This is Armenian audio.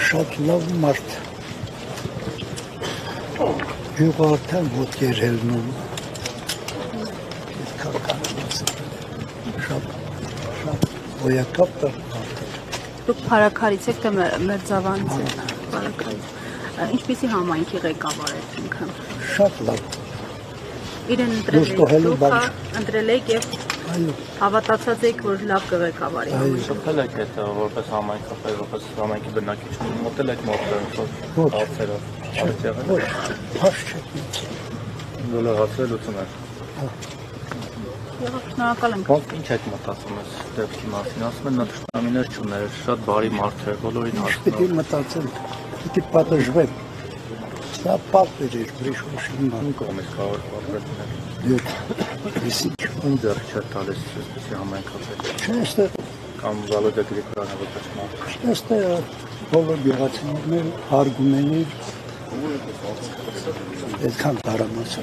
Շատ լավ մարդ։ Գյուղը արդեն ոտքի էր հելնում։ Շատ ոյակապ մարդ։ Դուք Փարաքարից եք, թե Մերձավանից եք։ Փարաքարից։ Ինչպիսի համայնքի ղեկավար եք ինքը։ Շատ լավ։ Իրեն ընտրել եք եւ հավատացած եք, որ լավ կղեկավարի։ Շփվել եք այդ որպես համայնքապետ, որպես համայնքի բնակիչ, մոտել եք հարցերով։ Ոչ, հարց չէ։ Բոլոր հարցերը լուծում են։ Շնորհակալ ենք։ Ինչ եք մտածում այս դեպքի մասին, ասում են նա թշնամիներ չուներ, շատ բարի մարդ էր, բոլորին հասնում։ Պիտի մտածեմ, պիտի պատժվեմ։ Դա պատվեր էր, ուրիշ ոչինչ։ Ում կողմից կարող պատվերներ։ Իսկ ում ձեռք չէր տալիս այսպիսի համայնքապետ։ Չէ, այստեղ կամ Վալոդա Գրիգորյանը որպես մարդ։ Այստեղ բոլոր գեղեցիներն հարգում են այդքան տարամասը։